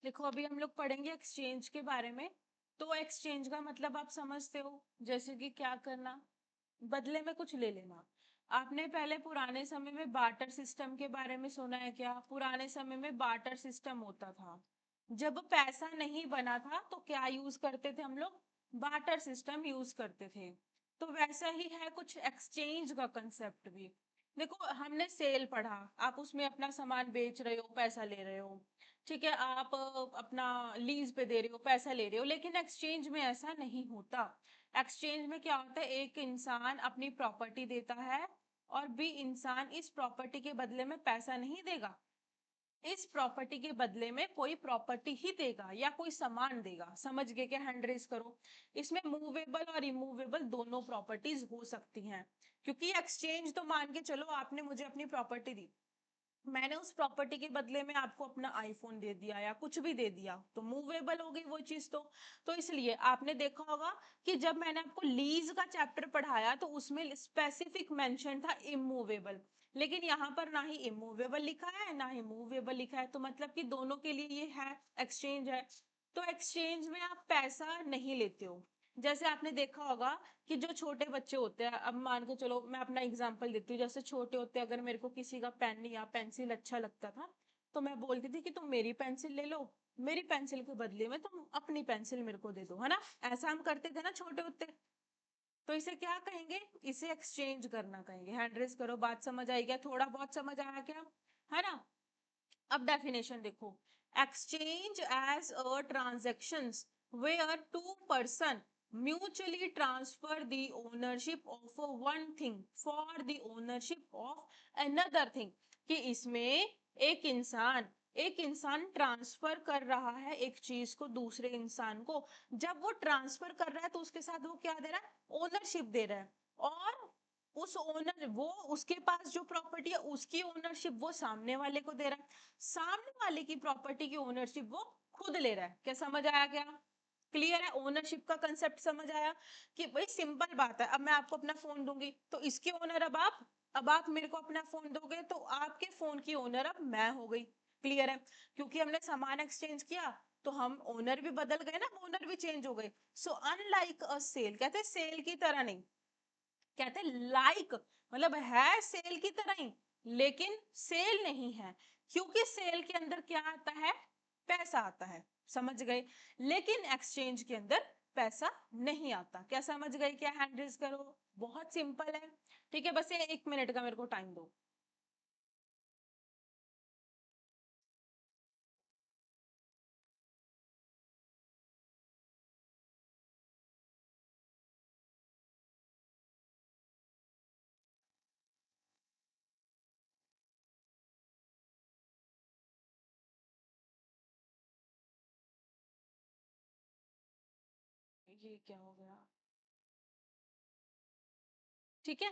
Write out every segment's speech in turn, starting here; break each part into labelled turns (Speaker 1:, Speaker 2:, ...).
Speaker 1: देखो अभी हम लोग पढ़ेंगे एक्सचेंज के बारे में। तो एक्सचेंज का मतलब आप समझते हो, जैसे कि क्या करना, बदले में कुछ ले लेना। आपने पहले पुराने समय में बार्टर सिस्टम के बारे में सुना है क्या? पुराने समय में बार्टर सिस्टम होता था। जब पैसा नहीं बना था तो क्या यूज करते थे हम लोग? बार्टर सिस्टम यूज करते थे। तो वैसा ही है कुछ एक्सचेंज का कंसेप्ट भी। देखो हमने सेल पढ़ा, आप उसमें अपना सामान बेच रहे हो, पैसा ले रहे हो। ठीक है, आप अपना लीज पे दे रहे हो, पैसा ले रहे हो। लेकिन एक्सचेंज में ऐसा नहीं होता। एक्सचेंज में क्या होता है, एक इंसान अपनी प्रॉपर्टी देता है और बी इंसान इस प्रॉपर्टी के बदले में पैसा नहीं देगा, इस प्रॉपर्टी के बदले में कोई प्रॉपर्टी ही देगा या कोई सामान देगा। समझ गए क्या? हैंड रेज करो। इसमें मूवेबल और इमूवेबल दोनों प्रॉपर्टीज हो सकती हैं। क्योंकि एक्सचेंज तो मान के चलो आपने मुझे अपनी प्रॉपर्टी दी, मैंने उस प्रॉपर्टी के बदले में आपको अपना आईफोन दे दिया या कुछ भी दे दिया, तो मूवेबल हो गई वो चीज। तो इसलिए आपने देखा होगा कि जब मैंने आपको लीज का चैप्टर पढ़ाया तो उसमें स्पेसिफिक मेंशन था इमूवेबल। लेकिन यहाँ पर ना ही इमूवेबल लिखा है ना ही मूवेबल लिखा है, तो मतलब कि दोनों के लिए ये है, एक्सचेंज है। तो एक्सचेंज में आप पैसा नहीं लेते हो। जैसे आपने देखा होगा कि जो छोटे बच्चे होते हैं, अब मान के चलो मैं अपना एग्जांपल देती हूँ, जैसे छोटे होते अगर मेरे को किसी का पेन या पेंसिल अच्छा लगता था तो मैं बोलती थी कि तुम मेरी पेंसिल ले लो, मेरी पेंसिल के बदले में तुम अपनी पेंसिल मेरे को दे दो, है ना? ऐसा हम करते थे ना छोटे होते। तो इसे क्या कहेंगे? इसे एक्सचेंज करना कहेंगे। हैंड रेस करो, बात समझ आई क्या? थोड़ा बहुत समझ आया क्या? है ना? अब डेफिनेशन देखो, exchange as a transactions where two person mutually transfer the ownership of one thing for the ownership of another thing. कि इसमें एक इंसान ट्रांसफर कर रहा है एक चीज को दूसरे इंसान को। जब वो ट्रांसफर कर रहा है तो उसके साथ वो क्या दे रहा है? ओनरशिप दे रहा है। और उस ओनर वो उसके पास जो प्रॉपर्टी है उसकी ओनरशिप वो सामने वाले को दे रहा है, सामने वाले की प्रॉपर्टी की ओनरशिप वो खुद ले रहा है। क्या समझ आया क्या? क्लियर है? ओनरशिप का कंसेप्ट समझ आया? कि भाई सिंपल बात है, अब मैं आपको अपना फोन दूंगी तो इसके ओनर अब आप मेरे को अपना फोन दोगे तो आपके फोन की ओनर अब मैं हो गई। क्लियर है? क्योंकि हमने सामान एक्सचेंज किया तो हम ओनर भी बदल गए ना, ओनर भी चेंज हो गए। सो अनलाइक अ सेल, कहते हैं सेल की तरह नहीं, कहते लाइक मतलब है सेल की तरह ही, लेकिन सेल नहीं है। क्योंकि सेल के अंदर क्या आता है? पैसा आता है। समझ गए? लेकिन एक्सचेंज के अंदर पैसा नहीं आता। क्या समझ गए क्या? हैंड रेज करो। बहुत सिंपल है। ठीक है, बस ये 1 मिनट का मेरे को टाइम दो। ये क्या हो गया? ठीक है,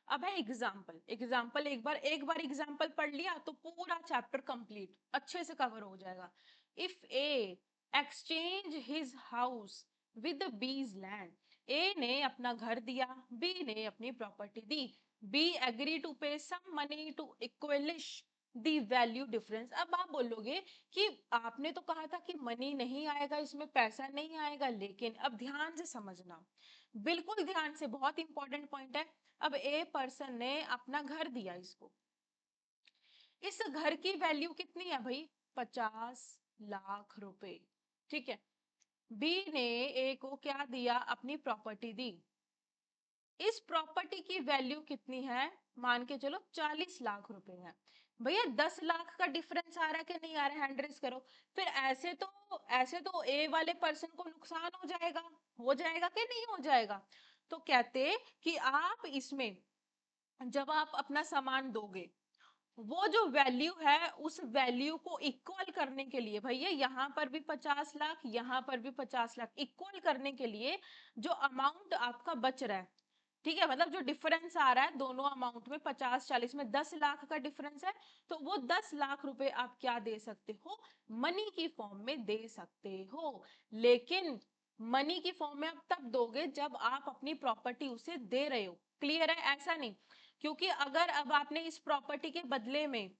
Speaker 1: अब है एग्जाम्पल। एग्जाम्पल एक बार एग्जाम्पल पढ़ लिया तो पूरा चैप्टर कंप्लीट अच्छे से कवर हो जाएगा। If A exchange his house with B's land, A ने अपना घर दिया, बी ने अपनी प्रॉपर्टी दी। B agree to pay some money to equalise the value difference. अब आप बोलोगे कि आपने तो कहा था कि मनी नहीं आएगा, इसमें पैसा नहीं आएगा, लेकिन अब ध्यान से समझना, बिल्कुल ध्यान से, बहुत इंपॉर्टेंट पॉइंट है। अब ए पर्सन ने अपना घर दिया इसको, इस घर की वैल्यू कितनी है भाई? 50 लाख रुपए। ठीक है, बी ने ए को क्या दिया? अपनी प्रॉपर्टी दी। इस प्रॉपर्टी की वैल्यू कितनी है? मान के चलो 40 लाख रुपए है। भैया 10 लाख का डिफरेंस आ रहा है कि नहीं आ रहा है? हैंड रेज करो। फिर ऐसे तो ए वाले पर्सन को नुकसान हो जाएगा कि नहीं हो जाएगा? तो कहते कि आप इसमें जब आप अपना सामान दोगे, वो जो वैल्यू है उस वैल्यू को इक्वल करने के लिए, भैया यहाँ पर भी 50 लाख, यहाँ पर भी 50 लाख, इक्वल करने के लिए जो अमाउंट आपका बच रहा है, ठीक है, मतलब जो डिफरेंस आ रहा है दोनों अमाउंट में, 50 40 में 10 लाख का डिफरेंस है, तो वो 10 लाख रुपए आप क्या दे सकते हो? मनी की फॉर्म में दे सकते हो। लेकिन मनी की फॉर्म में आप तब दोगे जब आप अपनी प्रॉपर्टी उसे दे रहे हो। क्लियर है? ऐसा नहीं, क्योंकि अगर अब आपने इस प्रॉपर्टी के बदले में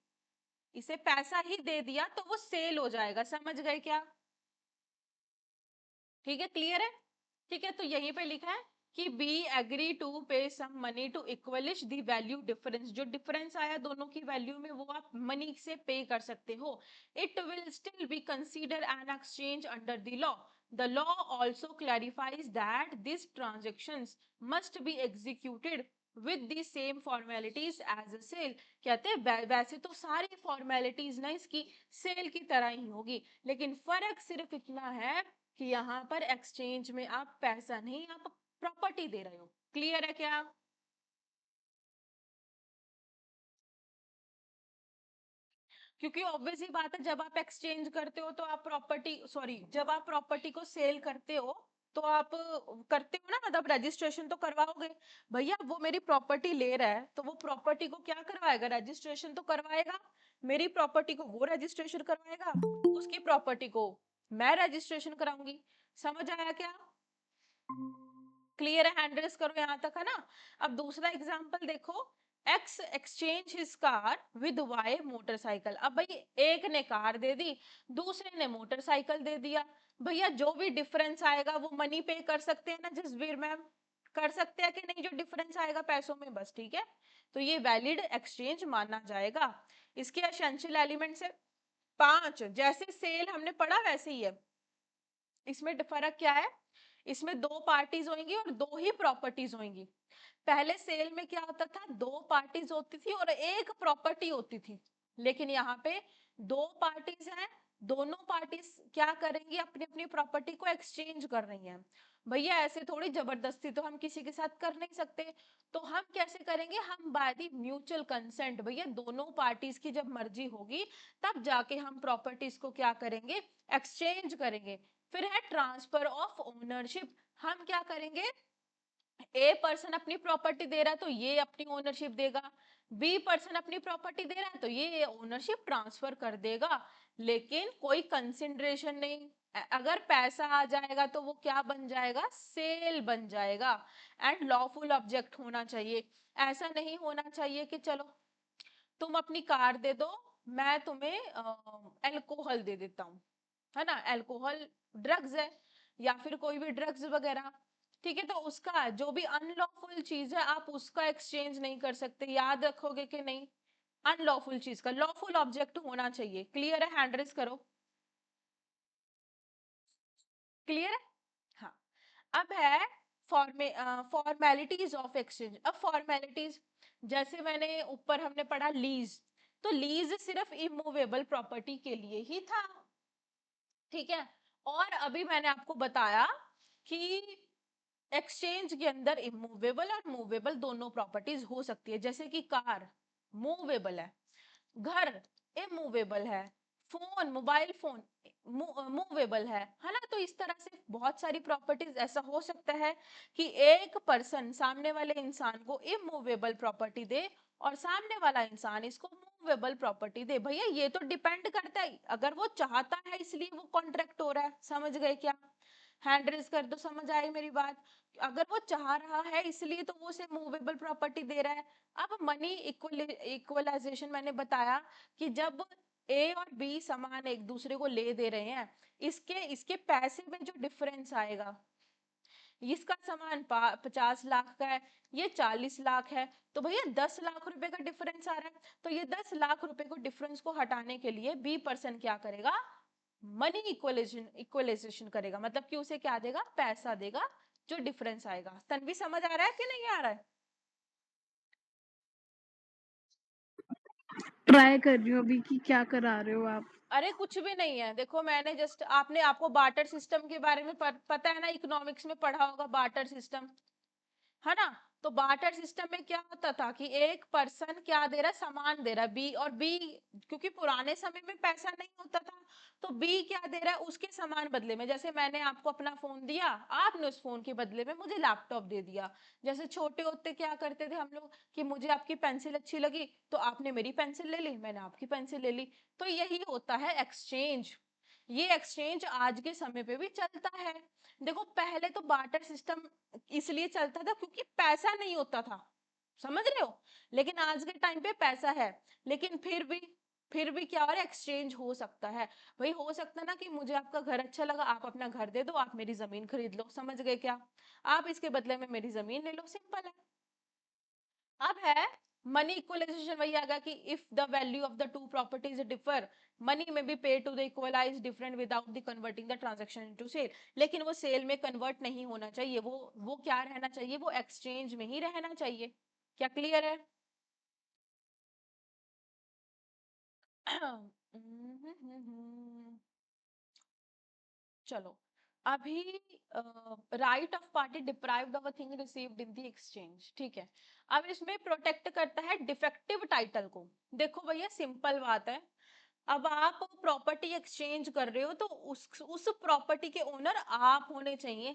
Speaker 1: इसे पैसा ही दे दिया तो वो सेल हो जाएगा, समझ गए क्या? ठीक है, क्लियर है? ठीक है, तो यहीं पे लिखा है कि B agree to pay some money to equalise the value difference, जो डिफरेंस आया दोनों की वैल्यू में वो आप मनी से पे कर सकते हो। It will still be consider an exchange under the law. The law also clarifies that this transactions must be executed with the same formalities as a sale. कहते हैं वैसे तो सारी फॉर्मेलिटीज ना इसकी सेल की तरह ही होगी, लेकिन फर्क सिर्फ इतना है कि यहाँ पर एक्सचेंज में आप पैसा नहीं, आप प्रॉपर्टी दे रहे हो। क्लियर है क्या? क्योंकि ऑब्वियस ही बात है, जब आप एक्सचेंज करते हो तो आप प्रॉपर्टी, सॉरी, जब आप प्रॉपर्टी को सेल करते हो तो आप करते हो ना, मतलब रजिस्ट्रेशन तो करवाओगे। भैया वो मेरी प्रॉपर्टी ले रहा है तो वो प्रॉपर्टी को क्या करवाएगा, रजिस्ट्रेशन तो करवाएगा। मेरी प्रॉपर्टी को वो रजिस्ट्रेशन करवाएगा, उसकी प्रॉपर्टी को मैं रजिस्ट्रेशन कराऊंगी। समझ आया क्या? क्लियर है? हैंड रेस करो, यहां तक है ना? अब दूसरा एग्जांपल देखो। X exchange his car with Y motorcycle. अब भाई एक ने कार दे दी, दूसरे ने मोटरसाइकिल दे दिया। भैया जो भी डिफरेंस आएगा वो मनी पे कर सकते हैं ना जसवीर मैम? कर सकते हैं कि नहीं? जो डिफरेंस आएगा पैसों में, बस ठीक है, तो ये वैलिड एक्सचेंज माना जाएगा। इसके एसेंशियल एलिमेंट से 5, जैसे सेल हमने पढ़ा वैसे ही है। इसमें फर्क क्या है? इसमें दो पार्टीज होंगी और दो ही प्रॉपर्टीज होंगी। पहले सेल में क्या होता था, दो पार्टीज होती थी और एक प्रॉपर्टी होती थी। लेकिन यहाँ पे दो पार्टीज हैं, दोनों पार्टीज क्या करेंगी, अपनी अपनी प्रॉपर्टी को एक्सचेंज कर रही हैं। भैया ऐसे थोड़ी जबरदस्ती तो हम किसी के साथ कर नहीं सकते। तो हम कैसे करेंगे, हम बाय दी म्यूचुअल कंसेंट, भैया दोनों पार्टीज की जब मर्जी होगी तब जाके हम प्रॉपर्टीज को क्या करेंगे, एक्सचेंज करेंगे। फिर है ट्रांसफर ऑफ ओनरशिप। हम क्या करेंगे, ए पर्सन अपनी प्रॉपर्टी दे रहा है तो ये अपनी ओनरशिप देगा, बी पर्सन अपनी प्रॉपर्टी दे रहा है तो ये ओनरशिप ट्रांसफर कर देगा। लेकिन कोई कंसिडरेशन नहीं। अगर पैसा आ जाएगा तो वो क्या बन जाएगा, सेल बन जाएगा। एंड लॉफुल ऑब्जेक्ट होना चाहिए। ऐसा नहीं होना चाहिए कि चलो तुम अपनी कार दे दो, मैं तुम्हें अल्कोहल दे देता हूँ, है ना, अल्कोहल ड्रग्स है, या फिर कोई भी ड्रग्स वगैरह। ठीक है, तो उसका जो भी अनलॉफुल चीज है आप उसका एक्सचेंज नहीं कर सकते, याद रखोगे कि नहीं? अनलॉफुल चीज का लॉफुल ऑब्जेक्ट होना चाहिए। क्लियर है? हैंड रेस करो। क्लियर है? हाँ। अब है फॉर्मेलिटीज ऑफ एक्सचेंज। अब फॉर्मेलिटीज, जैसे मैंने ऊपर हमने पढ़ा लीज, तो लीज सिर्फ इमूवेबल प्रॉपर्टी के लिए ही था। ठीक है, और अभी मैंने आपको बताया कि एक्सचेंज के अंदर इमूवेबल और मूवेबल दोनों प्रॉपर्टीज हो सकती है। जैसे कि कार मूवेबल है, घर इमूवेबल है, फोन मोबाइल फोन मूवेबल है ना? तो इस तरह से बहुत सारी प्रॉपर्टीज ऐसा हो सकता है कि एक पर्सन सामने वाले इंसान को इमूवेबल प्रॉपर्टी दे और सामने वाला इंसान इसको मूवेबल प्रॉपर्टी दे। भैया ये तो डिपेंड करता है, अगर वो चाहता है इसलिए वो कॉन्ट्रैक्ट हो रहा है। समझ गए क्या? हैंड रेज कर दो, समझ आई मेरी बात? अगर वो चाह रहा है इसलिए तो वो उसे मूवेबल प्रॉपर्टी दे रहा है। अब मनी इक्वलाइजेशन मैंने बताया कि जब ए और बी समान एक दूसरे को ले दे रहे हैं, इसके इसके पैसे में जो डिफरेंस आएगा, इसका सामान 50 लाख का है, ये 40 लाख है, तो भैया 10 लाख रुपए का डिफरेंस आ रहा है। तो ये 10 लाख रुपए को डिफरेंस को हटाने के लिए बी पर्सन क्या करेगा, मनी इक्वलाइजेशन करेगा, मतलब कि उसे क्या देगा, पैसा देगा जो डिफरेंस आएगा। तन्वी समझ आ रहा है कि नहीं आ रहा है?
Speaker 2: ट्राई कर रही हूँ अभी कि क्या करा रहे हो आप।
Speaker 1: अरे कुछ भी नहीं है, देखो मैंने जस्ट, आपने आपको बार्टर सिस्टम के बारे में पता है ना, इकोनॉमिक्स में पढ़ा होगा बार्टर सिस्टम, है ना? तो बार्टर सिस्टम में क्या होता था कि एक पर्सन क्या दे रहा है, सामान दे रहा है बी, और बी, क्योंकि पुराने समय में पैसा नहीं होता था, तो बी क्या दे रहा है, उसके सामान बदले में। जैसे मैंने आपको अपना फोन दिया, आपने उस फोन के बदले में मुझे लैपटॉप दे दिया। जैसे छोटे होते क्या करते थे हम लोग कि मुझे आपकी पेंसिल अच्छी लगी तो आपने मेरी पेंसिल ले ली, मैंने आपकी पेंसिल ले ली। तो यही होता है एक्सचेंज। ये एक्सचेंज आज के समय पे भी चलता है। देखो पहले तो बार्टर सिस्टम इसलिए चलता था क्योंकि पैसा नहीं होता था, समझ रहे हो? लेकिन आज के टाइम पे पैसा है, लेकिन फिर भी फिर भी क्या हो रहा है, एक्सचेंज हो सकता है। भाई हो सकता है ना कि मुझे आपका घर अच्छा लगा, आप अपना घर दे दो, आप मेरी जमीन खरीद लो, समझ गए क्या? आप इसके बदले में मेरी जमीन ले लो, सिंपल है। अब है मनी इक्वलाइजेशन, वही आ गया कि if the value of the two properties differ, money may be paid to the equalise different without the converting the transaction into sale. लेकिन वो सेल में कन्वर्ट नहीं होना चाहिए, वो क्या रहना चाहिए, वो एक्सचेंज में ही रहना चाहिए। क्या क्लियर है? चलो, अभी right of party deprived of a thing received in the exchange, ठीक है। अब इसमें प्रोटेक्ट करता है डिफेक्टिव टाइटल को। देखो भैया सिंपल बात है, अब आप प्रॉपर्टी एक्सचेंज कर रहे हो तो उस प्रॉपर्टी के ओनर आप होने चाहिए।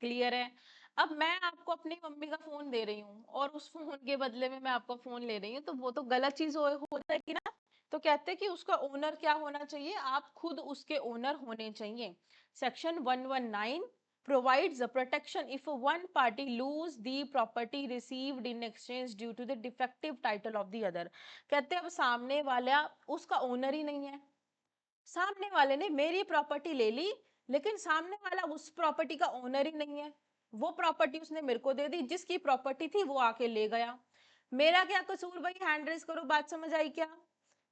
Speaker 1: क्लियर है? अब मैं आपको अपनी मम्मी का फोन दे रही हूँ और उस फोन के बदले में मैं आपका फोन ले रही हूँ, तो वो तो गलत चीज हो जाएगी ना। तो कहते हैं कि उसका ओनर क्या होना चाहिए, आप खुद उसके ओनर होने चाहिए। Section 119 provides a protection if one party lose the property received in exchange due to the defective title of the other। कहते हैं अब सामने वाला उसका ओनर ही नहीं है, सामने वाले ने मेरी प्रॉपर्टी ले ली, लेकिन सामने वाला उस प्रॉपर्टी का ओनर ही नहीं है। वो प्रॉपर्टी उसने मेरे को दे दी, जिसकी प्रॉपर्टी थी वो आके ले गया। मेरा क्या कसूर भाई, हैंड रेस करो, बात समझ आई क्या?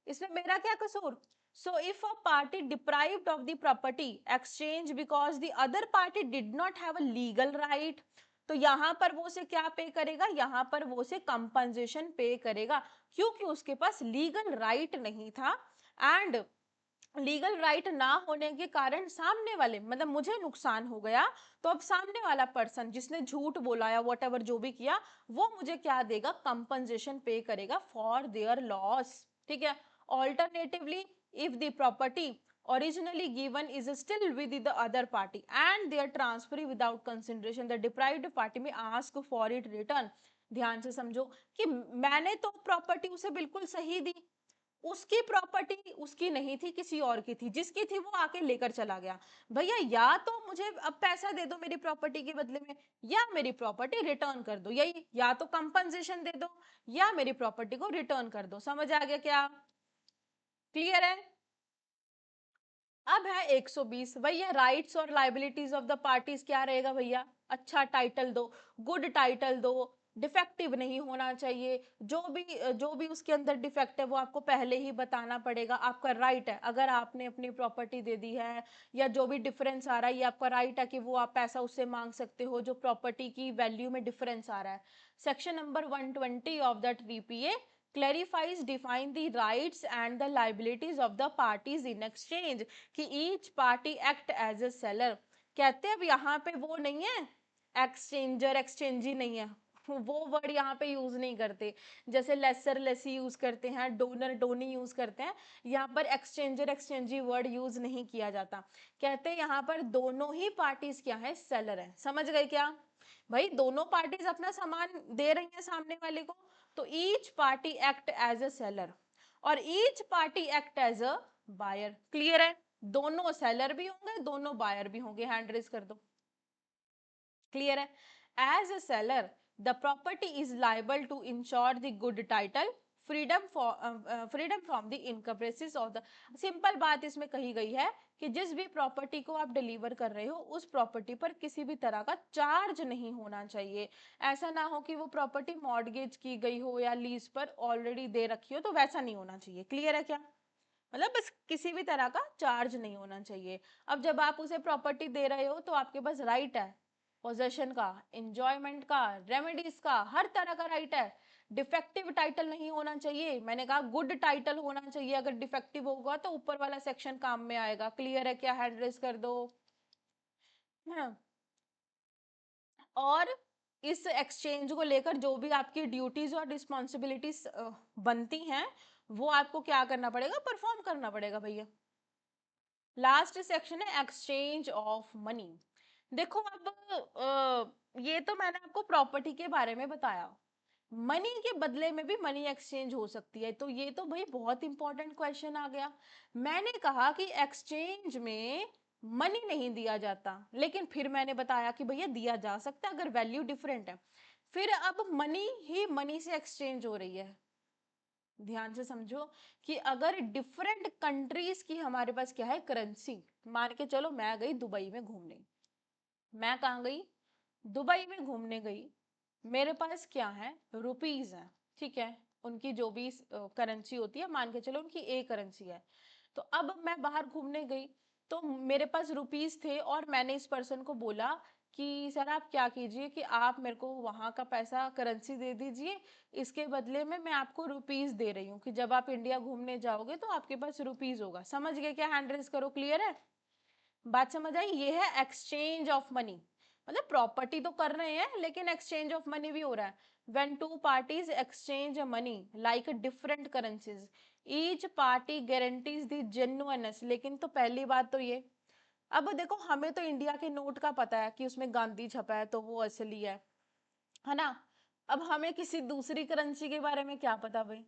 Speaker 1: इसमें मेरा क्या कसूर? So if a party deprived of the property exchange because the other party did not have a legal right, तो यहां पर वो से क्या पे करेगा, यहां पर वो से कंपनसेशन पे करेगा, क्योंकि उसके पास लीगल राइट नहीं था। एंड लीगल राइट ना होने के कारण सामने वाले मतलब मुझे नुकसान हो गया, तो अब सामने वाला पर्सन जिसने झूठ बोला या वॉट एवर जो भी किया, वो मुझे क्या देगा, कंपनसेशन पे करेगा फॉर देयर लॉस। ठीक है। Alternatively if the property originally given is still with the other party and they are transfer without consideration, the deprived party may ask for it return। ध्यान से समझो कि मैंने तो प्रॉपर्टी उसे बिल्कुल सही दी, उसकी प्रॉपर्टी उसकी नहीं थी, किसी और की थी, जिसकी थी वो आके लेकर चला गया। भैया या तो मुझे अब पैसा दे दो मेरी प्रॉपर्टी के बदले में, या मेरी प्रॉपर्टी रिटर्न कर दो, यही, या तो कंपनसेशन दे दो या मेरी प्रॉपर्टी को रिटर्न कर दो। समझ आ गया क्या? क्लियर है? अब है 120, भैया राइट्स और लाइबिलिटीज ऑफ द पार्टीज क्या रहेगा भैया, अच्छा टाइटल दो, गुड टाइटल दो, डिफेक्टिव नहीं होना चाहिए, जो भी उसके अंदर डिफेक्ट है वो आपको पहले ही बताना पड़ेगा। आपका राइट है, अगर आपने अपनी प्रॉपर्टी दे दी है या जो भी डिफरेंस आ रहा है, ये आपका राइट है कि वो आप पैसा उससे मांग सकते हो जो प्रॉपर्टी की वैल्यू में डिफरेंस आ रहा है। Section number 120 of that VPA clarifies define the rights and the liabilities of the parties in exchange कि each party act as a seller। कहते हैं अब यहाँ पे वो नहीं है, एक्सचेंजर एक्सचेंजी नहीं है, वो वर्ड यहाँ पे यूज नहीं करते, जैसे लेसर लेसी यूज करते हैं, डोनर डोनी यूज करते हैं, यहाँ पर एक्सचेंजर एक्सचेंजी वर्ड यूज नहीं किया जाता। कहते हैं यहाँ पर दोनों ही पार्टीज क्या है, सेलर है। समझ गए क्या? भाई दोनों पार्टीज अपना सामान दे रही हैं सामने वाले को, तो each party act as a seller और each party act as a buyer. Clear है? दोनों सेलर भी होंगे, दोनों बायर भी होंगे। हैंड रेज कर दो। क्लियर है? As a seller the property is liable to insure the good title, freedom from the encumbrances of the. Simple बात इसमें कही गई है कि जिस भी प्रॉपर्टी को आप डिलीवर कर रहे हो उस प्रॉपर्टी पर किसी भी तरह का चार्ज नहीं होना चाहिए। ऐसा ना हो कि वो प्रॉपर्टी मॉर्गेज की गई हो या लीज पर ऑलरेडी दे रखी हो, तो वैसा नहीं होना चाहिए। क्लियर है क्या? मतलब बस किसी भी तरह का चार्ज नहीं होना चाहिए। अब जब आप उसे प्रॉपर्टी दे रहे हो तो आपके पास राइट है, पोजेशन का, एंजॉयमेंट का, रेमेडीज का, हर तरह का राइट है। डिफेक्टिव टाइटल नहीं होना चाहिए, मैंने कहा गुड टाइटल होना चाहिए। अगर डिफेक्टिव होगा तो ऊपर वाला सेक्शन काम में आएगा। क्लियर है क्या? हैंड रेस कर दो। हाँ। और इस एक्सचेंज को लेकर जो भी आपकी ड्यूटीज और रिस्पॉन्सिबिलिटीज बनती हैं, वो आपको क्या करना पड़ेगा, परफॉर्म करना पड़ेगा भैया। लास्ट सेक्शन है एक्सचेंज ऑफ मनी। देखो अब ये तो मैंने आपको प्रॉपर्टी के बारे में बताया, मनी के बदले में भी मनी एक्सचेंज हो सकती है, तो ये तो भाई बहुत इंपॉर्टेंट क्वेश्चन आ गया। मैंने कहा कि एक्सचेंज में मनी नहीं दिया जाता, लेकिन फिर मैंने बताया कि भैया दिया जा सकता है अगर वैल्यू डिफरेंट है। फिर अब मनी ही मनी से एक्सचेंज हो रही है, ध्यान से समझो कि अगर डिफरेंट कंट्रीज की हमारे पास क्या है करेंसी, मान के चलो मैं गई दुबई में घूमने, मैं कहाँ गई, दुबई में घूमने गई, मेरे पास क्या है, रुपीज है, ठीक है, उनकी जो भी करेंसी होती है, मान के चलो उनकी ए करेंसी है। तो अब मैं बाहर घूमने गई, तो मेरे पास रुपीज थे और मैंने इस पर्सन को बोला कि सर आप क्या कीजिए कि आप मेरे को वहां का पैसा करेंसी दे दीजिए, इसके बदले में मैं आपको रुपीज दे रही हूँ कि जब आप इंडिया घूमने जाओगे तो आपके पास रुपीज होगा। समझ गए क्या? हैंड रेज करो, क्लियर है? बात समझ आई? ये है एक्सचेंज ऑफ मनी, मतलब प्रॉपर्टी तो कर रहे हैं लेकिन एक्सचेंज ऑफ मनी भी हो रहा है। When two parties exchange money like different currencies, each party guarantees the genuineness. लेकिन तो पहली बात तो ये, अब देखो हमें तो इंडिया के नोट का पता है कि उसमें गांधी छपा है तो वो असली है ना? अब हमें किसी दूसरी करेंसी के बारे में क्या पता भाई,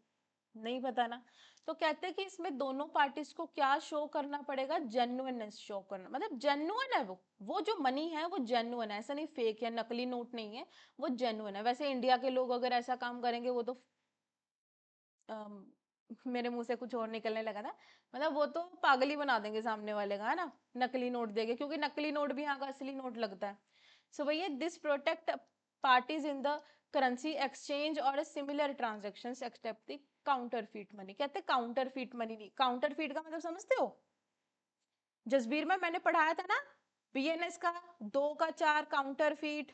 Speaker 1: नहीं पता ना। तो कहते हैं कि इसमें दोनों पार्टीज को क्या शो करना पड़ेगा, जेन्युइननेस शो करना, मतलब जेन्युइन है वो जो मनी है वो जेन्युइन है, ऐसा नहीं फेक है, नकली नोट नहीं है, वो जेन्युइन है। वैसे इंडिया के लोग अगर ऐसा काम करेंगे वो तो मेरे मुंह से कुछ और निकलने लगा था, मतलब वो तो पागल ही बना देंगे सामने वाले का, है ना, नकली नोट देंगे, क्योंकि नकली नोट भी यहाँ का असली नोट लगता है। सो भैया this protect parties in the currency exchange और similar transaction except the counterfeit money. कहते हैं काउंटरफीट मनी नहीं, काउंटरफीट का मतलब समझते हो? जसबीर में मैंने पढ़ाया था ना, बीएनएस का 2 का 4 काउंटरफीट,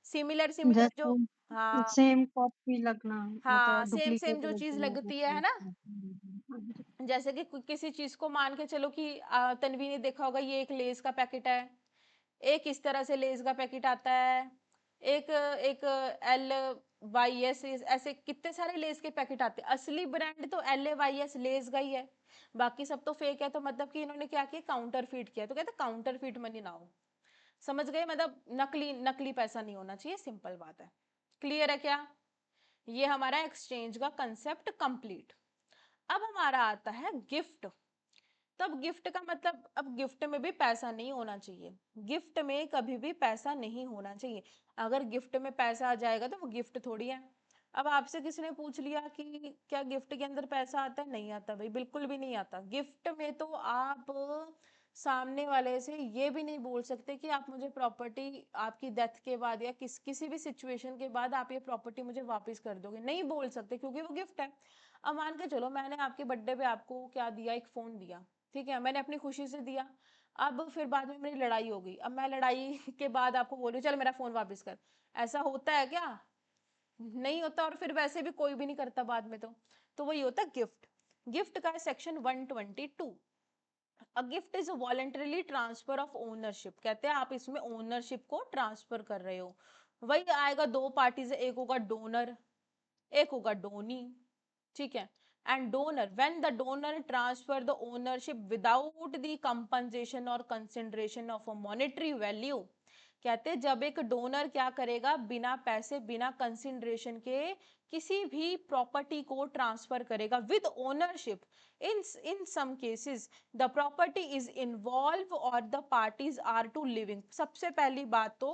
Speaker 1: सिमिलर सिमिलर जो,
Speaker 2: जैसे
Speaker 1: हाँ
Speaker 2: सेम कॉपी लगना,
Speaker 1: हाँ,
Speaker 2: मतलब
Speaker 1: सेम
Speaker 2: डुप्लीकेट
Speaker 1: सेम जो चीज
Speaker 2: लगना
Speaker 1: लगती है ना,
Speaker 2: जैसे।
Speaker 1: जैसे कि किसी चीज को मान के चलो कि तन्वी ने देखा होगा ये एक लेस का पैकेट है, एक इस तरह से लेस का पैकेट आता है, एक एक LYS, ऐसे कितने सारे लेस के पैकेट आते हैं। असली ब्रांड तो LAYS लेस का ही है, बाकी सब तो फेक है। तो मतलब कि इन्होंने क्या किया, काउंटर फीट किया, तो कहते काउंटर फीट मनी ना हो। समझ गए? मतलब नकली नकली पैसा नहीं होना चाहिए, सिंपल बात है। क्लियर है क्या? ये हमारा एक्सचेंज का कंसेप्ट कंप्लीट। अब हमारा आता है गिफ्ट। तब गिफ्ट का मतलब, अब गिफ्ट में भी पैसा नहीं होना चाहिए, गिफ्ट में कभी भी पैसा नहीं होना चाहिए। अगर गिफ्ट में पैसा आ जाएगा तो वो गिफ्ट थोड़ी है। अब आपसे किसी ने पूछ लिया कि क्या गिफ्ट के अंदर पैसा आता है, नहीं आता भाई, बिल्कुल भी नहीं आता। गिफ्ट में तो आप सामने वाले से ये भी नहीं बोल सकते कि आप मुझे प्रॉपर्टी आपकी डेथ के बाद या किसी भी सिचुएशन के बाद आप ये प्रॉपर्टी मुझे वापस कर दोगे, नहीं बोल सकते, क्योंकि वो गिफ्ट है। अब मान के चलो मैंने आपके बर्थडे पे आपको क्या दिया, एक फोन दिया, ठीक है, मैंने अपनी खुशी से दिया। अब फिर बाद में मेरी लड़ाई हो गई, अब मैं लड़ाई के बाद आपको बोल रही हूँ चल मेरा फोन वापस कर, ऐसा होता है क्या? नहीं होता। और फिर वैसे भी कोई भी नहीं करता बाद में। तो वही होता है गिफ्ट। गिफ्ट का है section 122, a gift is voluntarily transfer of ownership. कहते हैं आप इसमें ओनरशिप को ट्रांसफर कर रहे हो। वही आएगा, दो पार्टीज, एक होगा डोनर, एक होगा डोनी, ठीक है। And donor, when the donor transfer the ownership without the compensation और consideration of a monetary value. कहते हैं जब एक डोनर क्या करेगा, बिना पैसे बिना कंसिडरेशन के किसी भी प्रॉपर्टी को ट्रांसफर करेगा with ownership. In some cases the property is involve और the parties are to living. सबसे पहली बात तो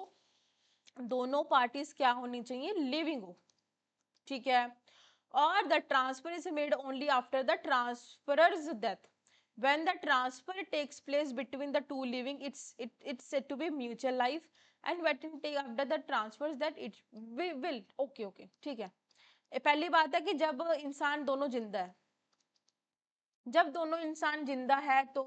Speaker 1: दोनों पार्टीज क्या होनी चाहिए, लिविंग हो, ठीक है। और the transfer is made only after the transferor's death. When the transfer takes place between the two living, it's said to be mutual life. And when it take after the transfers that it will okay okay, ठीक है। पहली बात है कि जब इंसान दोनों जिंदा है, जब दोनों इंसान जिंदा है तो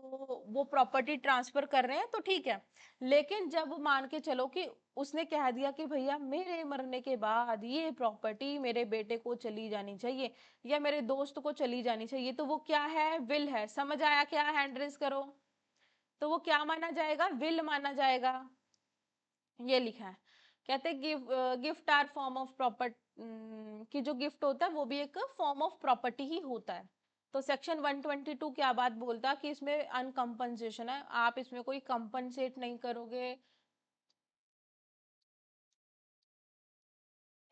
Speaker 1: वो प्रॉपर्टी ट्रांसफर कर रहे हैं तो ठीक है। लेकिन जब मान के चलो कि उसने कह दिया कि भैया मेरे मरने के बाद ये प्रॉपर्टी मेरे बेटे को चली जानी चाहिए या मेरे दोस्त को चली जानी चाहिए, तो वो क्या है, विल है। समझ आया क्या? हैंड रेज करो। तो वो क्या माना जाएगा, विल माना जाएगा। ये लिखा है। कहते हैं gift are form of property, कि जो गिफ्ट होता है वो भी एक फॉर्म ऑफ प्रॉपर्टी ही होता है। तो सेक्शन 122 क्या बात बोलता है कि इसमें अनकंपनसेशन है, आप इसमें कोई कंपनसेट नहीं करोगे।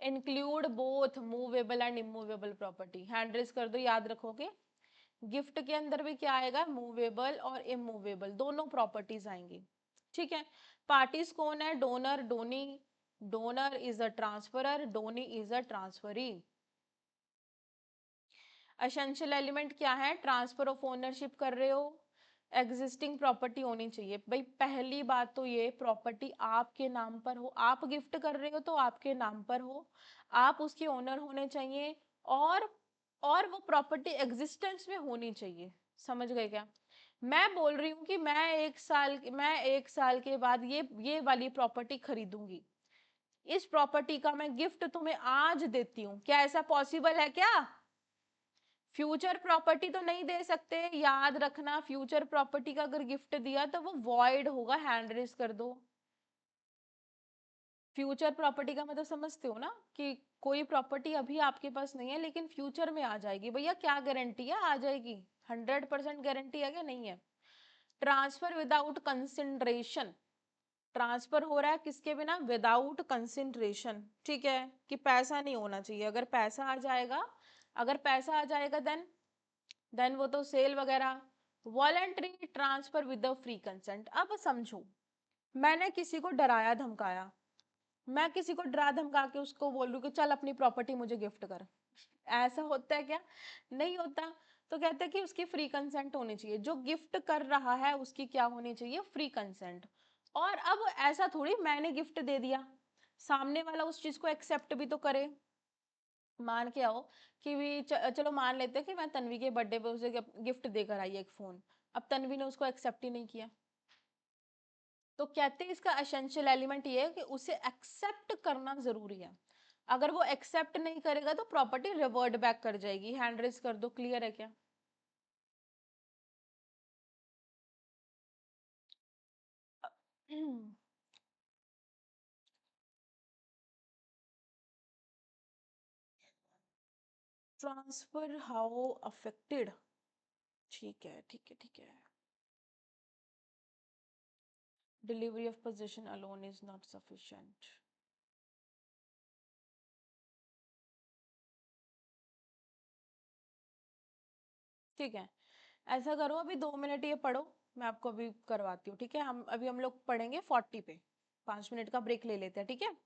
Speaker 1: Include both movable and immovable property. Hand raise कर दो, याद रखोगे। गिफ्ट के अंदर भी क्या आएगा, मूवेबल और इमूवेबल दोनों प्रॉपर्टीज आएंगी, ठीक है। पार्टीज कौन है, donor donee. Donor is a transferor, donee is a transferee. Essential element क्या है, ट्रांसफर ऑफ ओनरशिप कर रहे हो, एग्जिस्टिंग प्रॉपर्टी होनी चाहिए। भाई पहली बात तो ये प्रॉपर्टी आपके नाम पर हो, आप गिफ्ट कर रहे हो तो आपके नाम पर हो, आप उसके ओनर होने चाहिए, और और वो प्रॉपर्टी एग्जिस्टेंस में होनी चाहिए। समझ गए क्या? मैं बोल रही हूँ कि मैं एक साल के बाद ये वाली प्रॉपर्टी खरीदूंगी, इस प्रॉपर्टी का मैं गिफ्ट तुम्हें आज देती हूँ, क्या ऐसा पॉसिबल है क्या? फ्यूचर प्रॉपर्टी तो नहीं दे सकते, याद रखना, फ्यूचर प्रॉपर्टी का अगर गिफ्ट दिया तो वो वॉइड होगा, हैंड रेस कर दो। फ्यूचर प्रॉपर्टी का मतलब समझते हो ना, कि कोई प्रॉपर्टी अभी आपके पास नहीं है लेकिन फ्यूचर में आ जाएगी। भैया क्या गारंटी है आ जाएगी? 100% गारंटी है क्या? नहीं है। ट्रांसफर विदाउट कंसिडरेशन, ट्रांसफर हो रहा है किसके बिना? Without consideration. ठीक है, कि पैसा नहीं होना चाहिए। अगर पैसा आ जाएगा, अगर पैसा आ जाएगा देन वो तो सेल वगैरह। Voluntary transfer with free consent. अब समझो, मैंने किसी को डराया धमकाया, मैं किसी को डरा धमका के उसको बोल रही हूँ कि चल अपनी प्रॉपर्टी मुझे गिफ्ट कर, ऐसा होता है क्या? नहीं होता। तो कहते हैं कि उसकी फ्री कंसेंट होनी चाहिए, जो गिफ्ट कर रहा है उसकी क्या होनी चाहिए? Free consent. और अब ऐसा थोड़ी मैंने गिफ्ट दे दिया, सामने वाला उस चीज को एक्सेप्ट भी तो करे। मान के आओ कि भी चलो मान लेते हैं कि मैं तन्वी के बर्थडे पे उसे गिफ्ट देकर आई एक फोन, अब तन्वी ने उसको एक्सेप्ट ही नहीं किया, तो कहते हैं इसका एसेंशियल एलिमेंट ये है कि उसे एक्सेप्ट करना जरूरी है। अगर वो एक्सेप्ट नहीं करेगा तो प्रॉपर्टी रिवर्ट बैक कर जाएगी। हैंड रेस कर दो, क्लियर है क्या? ट्रांसफर हाउ अफेक्टेड, ठीक है ठीक है ठीक है। Delivery of position alone is not sufficient. ठीक है, ऐसा करो अभी 2 मिनट ये पढ़ो, मैं आपको अभी करवाती हूँ। ठीक है, हम लोग पढ़ेंगे 40 पे, 5 मिनट का ब्रेक ले लेते हैं, ठीक है।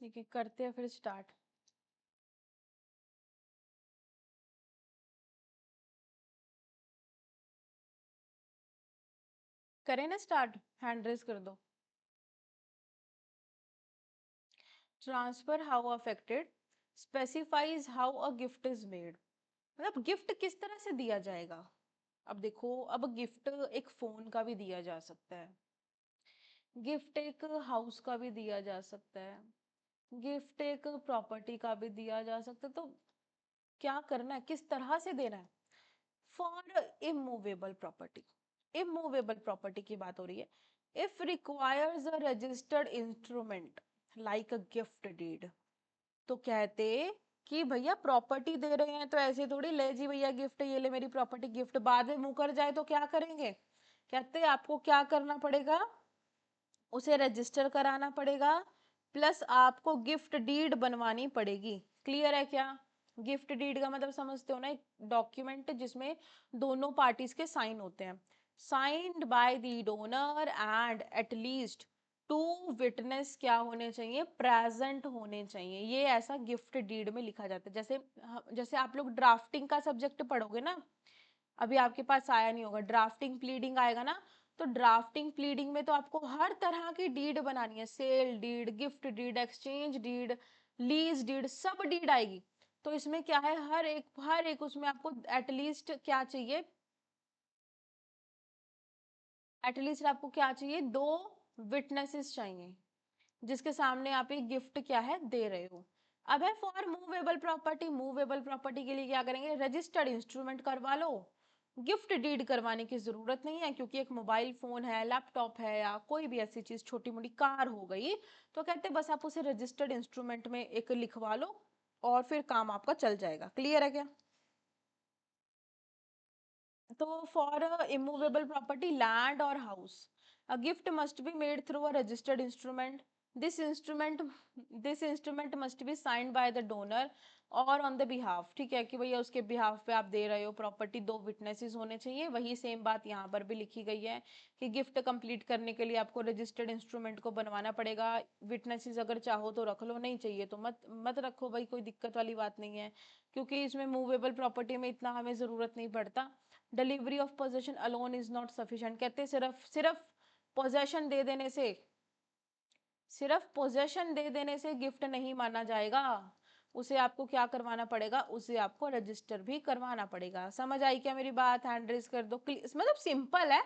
Speaker 1: ठीक है, करते हैं फिर स्टार्ट। करें ना स्टार्ट, हैंड रेस कर दो। Transfer how affected specifies how a gift is made. मतलब गिफ्ट किस तरह से दिया जाएगा। अब देखो, अब गिफ्ट एक फोन का भी दिया जा सकता है, गिफ्ट एक हाउस का भी दिया जा सकता है, गिफ्ट एक प्रॉपर्टी का भी दिया जा सकता है। तो क्या करना है, किस तरह से देना है। For immovable property, immovable property की बात हो रही है। If requires a registered instrument like a gift deed, तो कहते कि भैया प्रॉपर्टी दे रहे हैं तो ऐसे थोड़ी ले जी भैया गिफ्ट, ये ले मेरी प्रॉपर्टी गिफ्ट, बाद में मुकर जाए तो क्या करेंगे। कहते आपको क्या करना पड़ेगा, उसे रजिस्टर कराना पड़ेगा, प्लस आपको गिफ्ट डीड बनवानी पड़ेगी। क्लियर है क्या। गिफ्ट डीड का मतलब समझते हो ना, एक डॉक्यूमेंट जिसमें दोनों पार्टीज के साइन होते हैं। Signed by the donor and at least to witness क्या होने चाहिए, प्रेजेंट होने चाहिए। ये ऐसा गिफ्ट डीड में लिखा जाता है। जैसे जैसे आप लोग ड्राफ्टिंग का सब्जेक्ट पढ़ोगे ना, अभी आपके पास आया नहीं होगा, ड्राफ्टिंग प्लीडिंग आएगा ना, तो ड्राफ्टिंग प्लीडिंग में तो आपको हर तरह की डीड बनानी है, sale deed, gift deed, exchange deed, lease deed, सब डीड आएगी। तो इसमें क्या है, हर एक उसमें आपको एटलीस्ट क्या चाहिए, एटलीस्ट आपको क्या चाहिए, दो विटनेसेस चाहिए जिसके सामने आप एक गिफ्ट क्या है दे रहे हो। अब है for movable property, movable property के लिए क्या करेंगे, रजिस्टर्ड इंस्ट्रूमेंट करवा लो। गिफ्ट डीड करवाने की जरूरत नहीं है, क्योंकि एक मोबाइल फोन है, लैपटॉप है, या कोई भी ऐसी चीज, छोटी मोटी कार हो गई, तो कहते बस आप उसे रजिस्टर्ड इंस्ट्रूमेंट में एक लिखवा लो और फिर काम आपका चल जाएगा। क्लियर है क्या। तो फॉर इमूवेबल प्रॉपर्टी लैंड और house, a gift must be made through a registered instrument. This instrument this instrument must be signed by the donor और ऑन द बिहाफ। ठीक है कि भैया उसके बिहाफ पे आप दे रहे हो प्रॉपर्टी, दो विटनेसेस होने चाहिए। वही सेम बात यहाँ पर भी लिखी गई है कि गिफ्ट कंप्लीट करने के लिए आपको रजिस्टर्ड इंस्ट्रूमेंट को बनवाना पड़ेगा। विटनेसेस अगर चाहो तो रख लो, नहीं चाहिए तो मत मत रखो भाई, कोई दिक्कत वाली बात नहीं है, क्योंकि इसमें मूवेबल प्रॉपर्टी में इतना हमें जरूरत नहीं पड़ता। Delivery of possession alone is not sufficient, कहते सिर्फ सिर्फ पोजेशन दे देने से, सिर्फ पोजेशन दे देने से गिफ्ट नहीं माना जाएगा। उसे आपको क्या करवाना पड़ेगा, उसे आपको रजिस्टर भी करवाना पड़ेगा। समझ आई क्या मेरी बात, हैंड रेज कर दो। मतलब सिंपल है,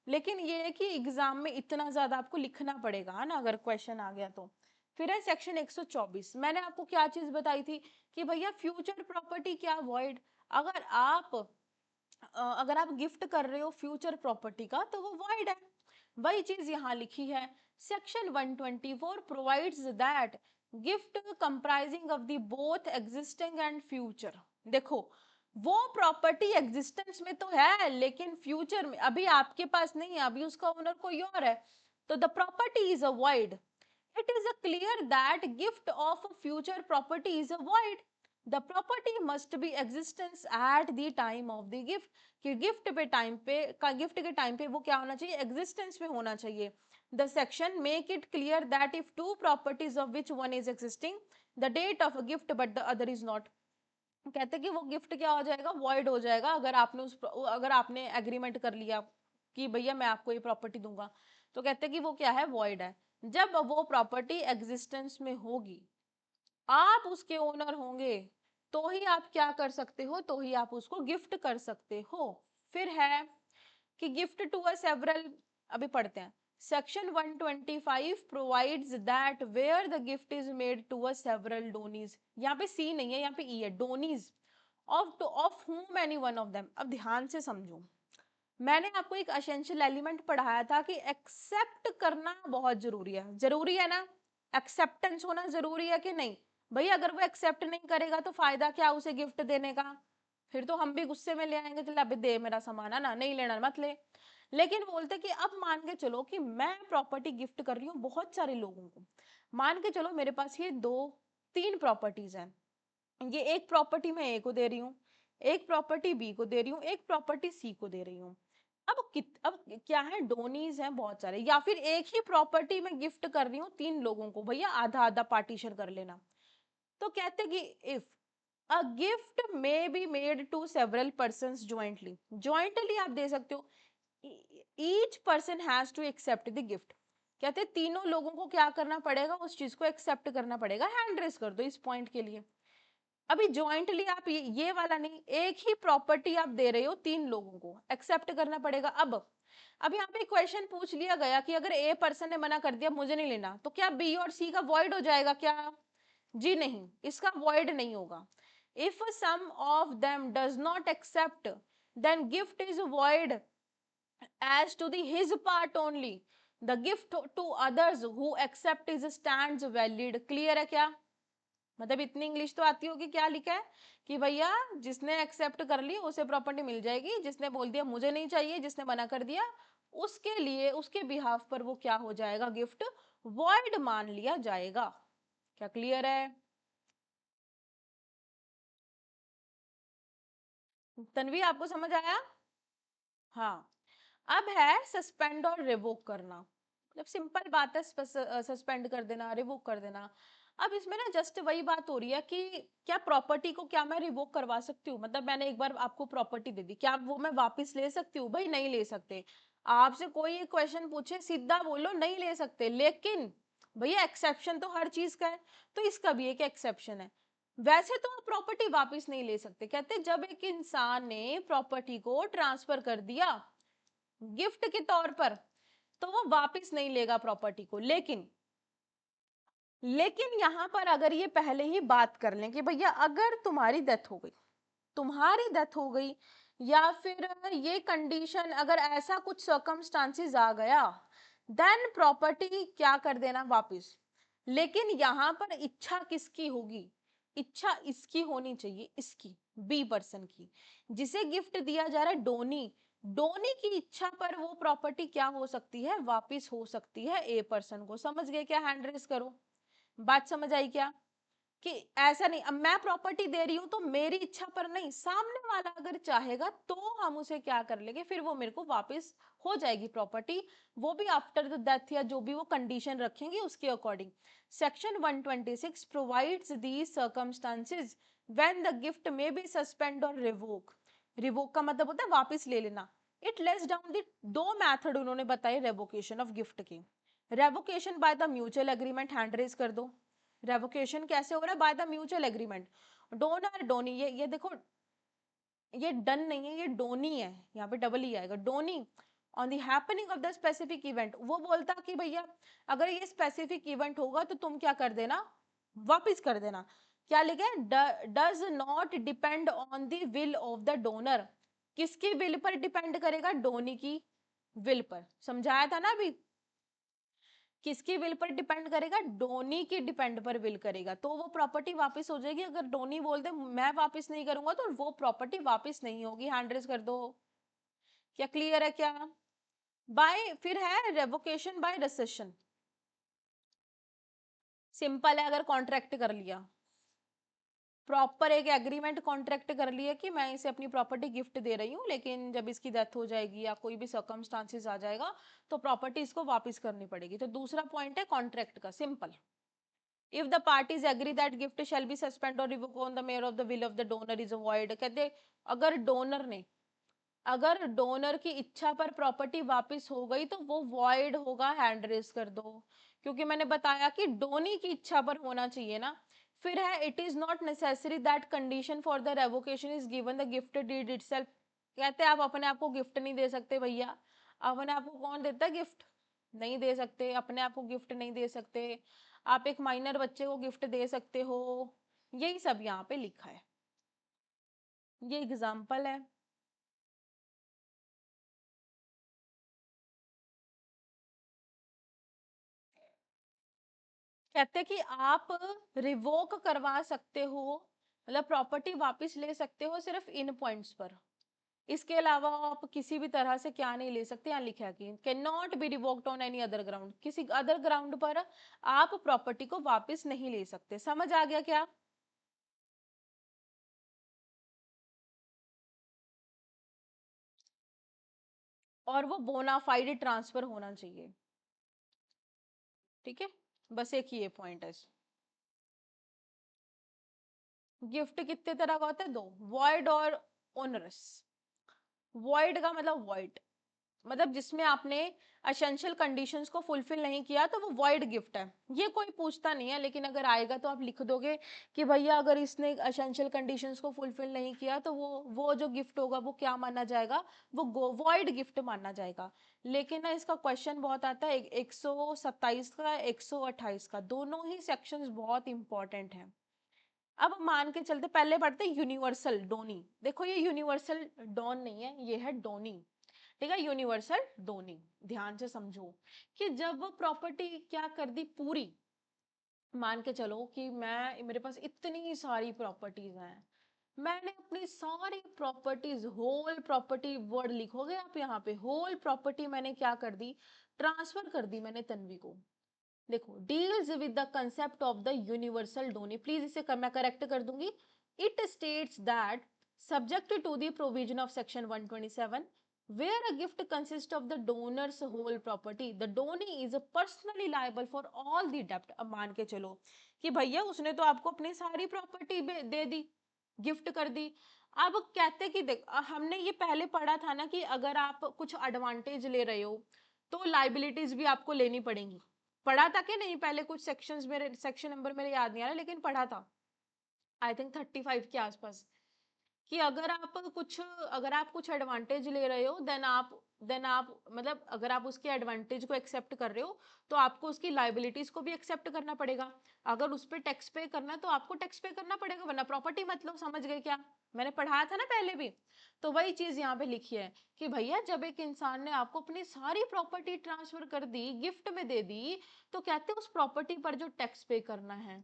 Speaker 1: लेकिन ये है कि एग्जाम में इतना ज्यादा आपको लिखना पड़ेगा, है ना, अगर क्वेश्चन आ गया तो। फिर है सेक्शन 124। मैंने आपको क्या चीज बताई थी कि भैया फ्यूचर प्रॉपर्टी क्या वॉइड, अगर आप अगर आप गिफ्ट कर रहे हो फ्यूचर प्रॉपर्टी का तो वो वॉइड है। वही चीज यहाँ लिखी है। Section 124 provides that gift comprising of the both existing and future. देखो, वो प्रॉपर्टी एग्जिस्टेंस में तो है लेकिन फ्यूचर में अभी आपके पास नहीं है, अभी उसका ओनर कोई और है, तो the property is a void. It is a clear that gift of future property is a void. The property must be existence at the time of the gift. कि गिफ्ट पे टाइम पे का gift के time पे वो क्या होना चाहिए, एग्जिस्टेंस में होना चाहिए। The section make it clear that if two properties of which one is existing the date of a gift but the other is not. कहते हैं कि वो गिफ्ट क्या हो जाएगा, वॉइड हो जाएगा अगर आपने अगर आपने एग्रीमेंट कर लिया कि भैया मैं आपको ये प्रॉपर्टी दूंगा, तो कहते हैं कि वो क्या है, वॉइड है। जब वो प्रॉपर्टी एग्जिस्टेंस में होगी, आप उसके ओनर होंगे, तो ही आप क्या कर सकते हो, तो ही आप उसको गिफ्ट कर सकते हो। फिर है कि गिफ्ट टू अ सेवरल, अभी पढ़ते हैं। Section 125 provides that where the gift is made to a several donees, यहाँ पे सी नहीं है, यहाँ पे ई है, donees of whom any one of them। अब ध्यान से समझो, मैंने आपको एक एसेंशियल एलिमेंट पढ़ाया था कि एक्सेप्ट करना बहुत जरूरी है ना, एक्सेप्टेंस होना जरूरी है कि नहीं। भैया अगर वो एक्सेप्ट नहीं करेगा तो फायदा क्या उसे गिफ्ट देने का। फिर तो हम भी गुस्से में ले आएंगे, चल अबे दे मेरा सामान, है ना, नहीं लेना मत ले। लेकिन बोलते कि अब मान के चलो कि मैं प्रॉपर्टी गिफ्ट कर रही हूँ बहुत सारे लोगों को, मान के चलो मेरे पास ये दो तीन प्रॉपर्टीज हैं, ये एक प्रॉपर्टी मैं ए को दे रही हूँ, एक प्रॉपर्टी बी को दे रही हूँ, एक प्रॉपर्टी सी को दे रही हूँ। अब क्या है, डोनीज हैं बहुत सारे, या फिर एक ही प्रॉपर्टी में गिफ्ट कर रही हूँ तीन लोगों को, भैया आधा आधा पार्टीशन कर लेना। तो कहते कि if a gift may be made to several persons jointly, jointly आप दे सकते हो, each person has to accept the gift, कहते तीनों लोगों को क्या करना पड़ेगा, उस चीज को एक्सेप्ट करना पड़ेगा, हैंड रेस कर दो इस पॉइंट के लिए। अभी ज्वाइंटली आप ये वाला नहीं, एक ही प्रॉपर्टी आप दे रहे हो तीन लोगों को, एक्सेप्ट करना पड़ेगा। अब यहाँ पे क्वेश्चन पूछ लिया गया कि अगर ए पर्सन ने मना कर दिया मुझे नहीं लेना, तो क्या बी और सी का वॉइड हो जाएगा क्या? जी नहीं, इसका वॉइड नहीं होगा। If some of them does not accept then gift is void as to the his part only, the gift to others who accept is stands valid। Clear है क्या? मतलब इतनी इंग्लिश तो आती होगी, क्या लिखा है कि भैया जिसने एक्सेप्ट कर ली उसे प्रॉपर्टी मिल जाएगी, जिसने बोल दिया मुझे नहीं चाहिए, जिसने मना कर दिया, उसके लिए उसके बिहाफ पर वो क्या हो जाएगा, गिफ्ट वॉइड मान लिया जाएगा। क्या क्लियर है? तन्वी आपको समझ आया? हाँ। अब है सस्पेंड और रिवोक करना, मतलब सिंपल बात है, सस्पेंड कर देना, रिवोक कर देना। अब इसमें ना जस्ट वही बात हो रही है कि क्या प्रॉपर्टी को क्या मैं रिवोक करवा सकती हूँ, मतलब मैंने एक बार आपको प्रॉपर्टी दे दी, क्या वो मैं वापस ले सकती हूँ? भाई नहीं ले सकते। आपसे कोई एक क्वेश्चन पूछे सीधा बोलो नहीं ले सकते, लेकिन भैया एक्सेप्शन तो हर चीज का है, तो इसका भी एक एक्सेप्शन है। वैसे तो आप प्रॉपर्टी वापस नहीं ले सकते, कहते जब एक इंसान ने प्रॉपर्टी को ट्रांसफर कर दिया गिफ्ट के तौर पर, तो वो वापस नहीं लेगा प्रॉपर्टी को। लेकिन यहां पर अगर ये पहले ही बात कर लें कि भैया अगर तुम्हारी डेथ हो गई, तुम्हारी डेथ हो गई, या फिर ये कंडीशन अगर ऐसा कुछ सर्कमस्टांसेस आ गया, देन प्रॉपर्टी क्या कर देना वापस। लेकिन यहां पर इच्छा किसकी होगी? इच्छा इसकी होनी चाहिए, इसकी, बी पर्सन की, जिसे गिफ्ट दिया जा रहा है, डोनी। डोनी की इच्छा पर वो प्रॉपर्टी क्या हो सकती है, वापिस हो सकती है ए पर्सन को। समझ गए क्या? हैंड रेस करो। बात समझ आई क्या? कि ऐसा नहीं, अब मैं प्रॉपर्टी दे रही हूं तो मेरी इच्छा पर नहीं, सामने वाला अगर चाहेगा तो हम उसे क्या कर लेंगे, फिर वो मेरे को वापस हो जाएगी प्रॉपर्टी, वो भी आफ्टर द डेथ, या जो भी वो कंडीशन रखेंगे उसके according. Section 126 provides the circumstances when the gift may B suspend और रिवोक। रिवोक का मतलब होता है वापस ले लेना। इट लेस डाउन दी दो मेथड उन्होंने बताए रेवोकेशन ऑफ गिफ्ट के। Revocation by the mutual agreement, hand raise कर दो। रेवोकेशन कैसे हो रहा है? By the mutual agreement. Donor donee, ये देखो, ये डन नहीं है, ये डोनी है, यहाँ पे डबल ही आएगा, donee on the happening of the specific event. वो बोलता कि भैया अगर ये स्पेसिफिक इवेंट होगा तो तुम क्या कर देना, वापिस कर देना। क्या लिखा है? Does not depend on the will of the donor. किसकी विल पर डिपेंड करेगा? डोनी की विल पर। समझाया था ना अभी? किसकी विल पर डिपेंड करेगा? डोनी की डिपेंड पर विल करेगा, तो वो प्रॉपर्टी वापस हो जाएगी। अगर डोनी बोल दे मैं वापस नहीं करूंगा तो वो प्रॉपर्टी वापस नहीं होगी। हैंड रेज कर दो। क्या क्लियर है क्या? बाय, फिर है रेवोकेशन बाय रेसेशन। सिंपल है, अगर कॉन्ट्रैक्ट कर लिया, प्रॉपर एक एग्रीमेंट कॉन्ट्रैक्ट कर लिया कि मैं इसे अपनी प्रॉपर्टी गिफ्ट दे रही हूँ, लेकिन जब इसकी डेथ हो जाएगी या कोई भी सर्कमस्टांसेस आ जाएगा तो प्रॉपर्टी इसको वापस करनी पड़ेगी। तो दूसरा पॉइंट है कॉन्ट्रैक्ट का, simple. If the parties agree that gift shall be suspended or revoked on the mere of the will of the donor is void। कहते अगर डोनर ने, अगर डोनर की इच्छा पर प्रॉपर्टी वापस हो गई तो वो वॉइड होगा। हैंड रेस कर दो, क्योंकि मैंने बताया कि डोनी की इच्छा पर होना चाहिए ना। फिर है it is not necessary that condition for the revocation is given the gift deed itself. कहते आप अपने आप को गिफ्ट नहीं दे सकते भैया। अपने आप को कौन देता है गिफ्ट? नहीं दे सकते, अपने आप को गिफ्ट नहीं दे सकते। आप एक माइनर बच्चे को गिफ्ट दे सकते हो। यही सब यहाँ पे लिखा है, ये एग्जाम्पल है। कहते कि आप रिवोक करवा सकते हो, मतलब प्रॉपर्टी वापस ले सकते हो सिर्फ इन पॉइंट्स पर, इसके अलावा आप किसी भी तरह से क्या नहीं ले सकते। यहाँ लिखा है कि can not be revoked on any other ground, किसी अदर ग्राउंड पर आप प्रॉपर्टी को वापस नहीं ले सकते। समझ आ गया क्या? और वो बोनाफाइड ट्रांसफर होना चाहिए, ठीक है। बस एक ही ये पॉइंट है। गिफ्ट कितने तरह का होता है? दो, वॉइड और ओनरस। वॉइड का मतलब वॉइड, मतलब जिसमें आपने एसेंशियल कंडीशंस को फुलफिल नहीं किया तो वो वॉइड गिफ्ट है। ये कोई पूछता नहीं है, लेकिन अगर आएगा तो आप लिख दोगे कि भैया अगर इसने एसेंशियल कंडीशंस को फुलफिल नहीं किया तो वो जो गिफ्ट होगा वो क्या माना जाएगा? वो वॉइड गिफ्ट माना जाएगा। लेकिन ना इसका क्वेश्चन बहुत आता है 127 का, 128 का, दोनों ही सेक्शंस बहुत इंपॉर्टेंट हैं। अब मान के चलते, पहले पढ़ते यूनिवर्सल डोनी। देखो ये यूनिवर्सल डॉन नहीं है, ये है डोनी, ठीक है, यूनिवर्सल डोनी। ध्यान से समझो कि जब वो प्रॉपर्टी क्या कर दी पूरी, मान के चलो कि मेरे पास इतनी सारी प्रॉपर्टीज हैं, मैंने अपनी सारी प्रॉपर्टीज, होल प्रॉपर्टी, वर्ड लिखोगे आप यहाँ पे, होल प्रॉपर्टी मैंने क्या कर दी? ट्रांसफर कर दी मैंने तन्वी को। देखो, deals with the concept of the universal donee, please इसे मैं करेक्ट कर दूंगी। It states that subject to the provision of section 127 where a gift consists of the donor's whole property, the donee is personally liable for all the debt। अब मान के चलो कि भैया उसने तो आपको अपनी सारी प्रॉपर्टी दे दी, गिफ्ट कर दी। अब कहते कि देख, हमने ये पहले पढ़ा था ना कि अगर आप कुछ एडवांटेज ले रहे हो तो लाइबिलिटीज भी आपको लेनी पड़ेंगी। पढ़ा था कि नहीं? पहले कुछ सेक्शंस, मेरे सेक्शन नंबर मेरे याद नहीं आ रहा, लेकिन पढ़ा था आई थिंक 35 के आसपास, कि अगर आप कुछ एडवांटेज ले रहे हो देन आप मतलब अगर आप उसके एडवांटेज को एक्सेप्ट कर रहे हो तो आपको उसकी लाइबिलिटीज को भी एक्सेप्ट करना पड़ेगा। अगर उस पर टैक्स पे करना है तो आपको टैक्स पे करना पड़ेगा, वरना प्रॉपर्टी मतलब, समझ गए क्या? मैंने पढ़ाया था ना पहले भी। तो वही चीज यहाँ पे लिखी है कि भैया जब एक इंसान ने आपको अपनी सारी प्रॉपर्टी ट्रांसफर कर दी, गिफ्ट में दे दी, तो कहते हैं उस प्रॉपर्टी पर जो टैक्स पे करना है,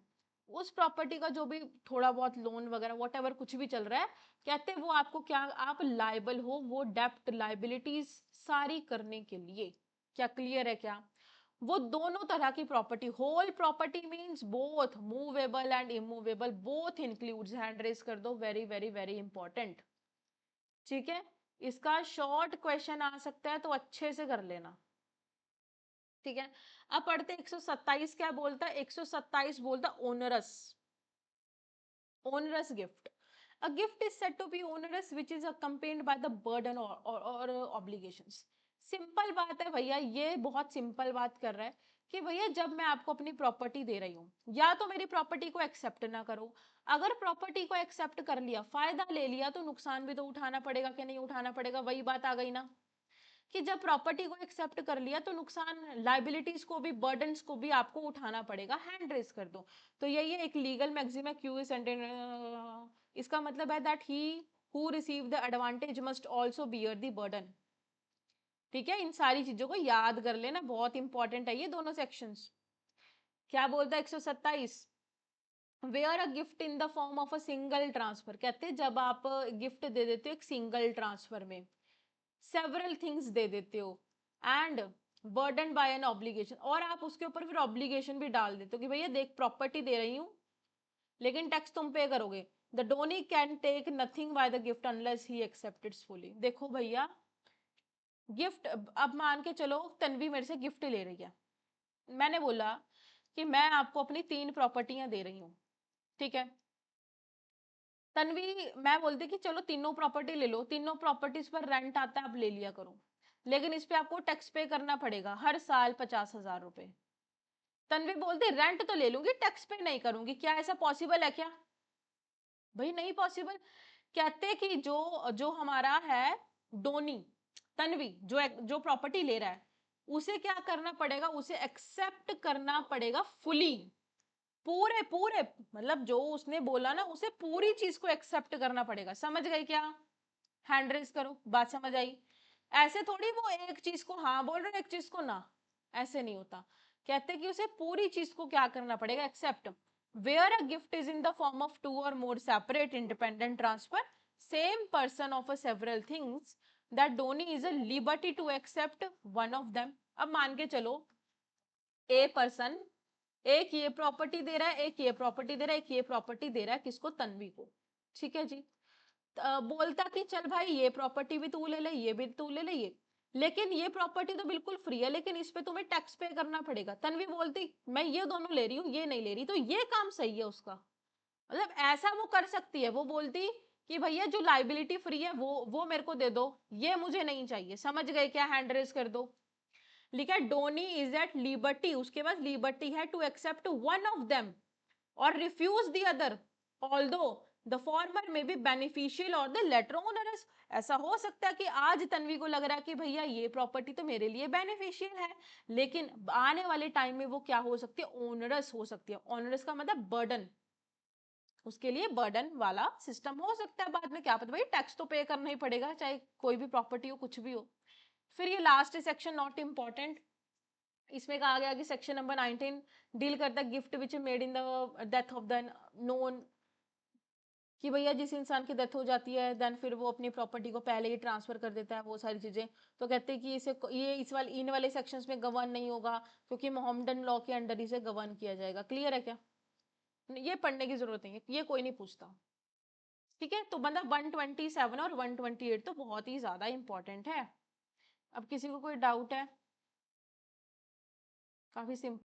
Speaker 1: उस प्रॉपर्टी का जो भी थोड़ा बहुत लोन वगैरह वॉट कुछ भी चल रहा है, कहते हैं वो आपको क्या, आप लाइबल हो वो डेप्ट लाइबिलिटीज सारी करने के लिए। क्या क्लियर है क्या? वो दोनों तरह की property, whole property means both movable and immovable, both includes. Hand raise कर दो, वेरी वेरी वेरी इंपॉर्टेंट, ठीक है। इसका शॉर्ट क्वेश्चन आ सकता है तो अच्छे से कर लेना, ठीक है। अब पढ़ते 127 क्या बोलता है? 127 बोलता onerous, onerous gift, a gift is said to be onerous which is accompanied by the burden or obligations। Simple बात है भैया, ये बहुत सिंपल बात कर रहा है कि भैया जब मैं आपको अपनी प्रॉपर्टी दे रही हूँ, या तो मेरी प्रॉपर्टी को एक्सेप्ट ना करो, अगर प्रॉपर्टी को एक्सेप्ट कर लिया, फायदा ले लिया, तो नुकसान भी तो उठाना पड़ेगा कि नहीं उठाना पड़ेगा? वही बात आ गई ना कि जब प्रॉपर्टी को एक्सेप्ट कर लिया तो नुकसान, लाइबिलिटीज को भी, बर्डन्स को भी आपको उठाना पड़ेगा। हैंड रेस कर दो। तो यही है एक लीगल मैक्सिम है, क्यू इज इसका मतलब है that he who receive the advantage must also bear the burden, ठीक है। इन सारी चीजों को याद कर लेना, बहुत इंपॉर्टेंट है ये दोनों सेक्शंस। क्या बोलता है 127? Where a gift in the form of a single transfer, कहते हैं जब आप गिफ्ट दे देते हो एक सिंगल ट्रांसफर में, सेवरल थिंग्स दे देते हो, and burden by an obligation, और आप उसके ऊपर फिर ऑब्लिगेशन भी डाल देते हो कि भैया देख प्रॉपर्टी दे रही हूँ लेकिन टैक्स तुम पे करोगे। The donee can take nothing by the gift unless he accepted fully. देखो भैया गिफ्ट, अब मान के चलो तन्वी मेरे से गिफ्ट ले रही है, मैंने बोला कि मैं आपको अपनी 3 प्रॉपर्टियां दे रही हूँ, ठीक है। तन्वी, मैं बोलती कि चलो तीनों प्रॉपर्टी ले लो, तीनों प्रॉपर्टीज पर रेंट आता है, आप ले लिया करो, लेकिन इस पे आपको टैक्स पे करना पड़ेगा हर साल 50,000 रुपए। तन्वी बोलती रेंट तो ले लूंगी, टैक्स पे नहीं करूंगी, क्या ऐसा पॉसिबल है क्या? भाई नहीं पॉसिबल। कहते कि जो हमारा है डोनी, तन्वी जो प्रॉपर्टी ले रहा है, उसे क्या करना पड़ेगा? उसे एक्सेप्ट करना पड़ेगा फुली, पूरे पूरे, मतलब जो उसने बोला ना उसे पूरी चीज को एक्सेप्ट करना पड़ेगा। समझ गए क्या? हैंड रेस करो, बात समझ आई? ऐसे थोड़ी वो एक चीज को हाँ बोल रहे एक चीज को ना, ऐसे नहीं होता। कहते कि उसे पूरी चीज को क्या करना पड़ेगा? Accept. where a gift is in the form of two or more separate independent transfer, same person of a several things, that donee is a liberty to accept one of them. अब मान के चलो a person एक ये property दे रहा है, एक ये प्रॉपर्टी दे रहा है, एक ये प्रॉपर्टी दे रहा है, किसको? तन्वी को। ठीक है जी। बोलता कि चल भाई ये प्रॉपर्टी भी तू ले ले, ये भी तू ले ले, ये, लेकिन ये प्रॉपर्टी तो बिल्कुल फ्री है, लेकिन इस पे तुम्हें टैक्स पे करना पड़ेगा। तन्वी बोलती मैं ये दोनों ले रही हूँ, ये नहीं ले रही, तो ये काम सही है उसका। मतलब ऐसा वो कर सकती है, वो बोलती कि भैया जो लाइबिलिटी फ्री है वो मेरे को दे दो, ये मुझे नहीं चाहिए। समझ गए क्या? हैंड रेज कर दो। लिखा डोनी इज एट लिबर्टी, उसके पास लिबर्टी है to accept one of them or refuse the other, although the former may be beneficial और द लेटर ओनरस। ऐसा हो सकता है कि आज तन्वी को लग रहा है कि भैया ये प्रॉपर्टी तो मेरे लिए बेनिफिशियल है, लेकिन आने वाले टाइम में वो क्या हो सकती है? ओनरस हो सकती है। ओनरस का मतलब बर्डन, उसके लिए बर्डन वाला सिस्टम हो सकता है बाद में, क्या पता, भाई टैक्स तो पे करना ही पड़ेगा, चाहे कोई भी प्रॉपर्टी हो, कुछ भी हो। फिर ये लास्ट सेक्शन नॉट इंपॉर्टेंट, इसमें कहा गया कि सेक्शन नंबर 19 डील करता है gift which made in the death of the known, कि भैया जिस इंसान की डेथ हो जाती है देन फिर वो अपनी प्रॉपर्टी को पहले ही ट्रांसफर कर देता है, वो सारी चीजें। तो कहते हैं कि इसे ये इन वाले सेक्शंस में गवर्न नहीं होगा, क्योंकि मोहम्मदन लॉ के अंडर इसे गवर्न किया जाएगा। क्लियर है क्या? ये पढ़ने की जरूरत नहीं है, ये कोई नहीं पूछता। ठीक है, तो मतलब 127 और 128 तो बहुत ही ज्यादा इंपॉर्टेंट है। अब किसी को कोई डाउट है? काफी सिंपल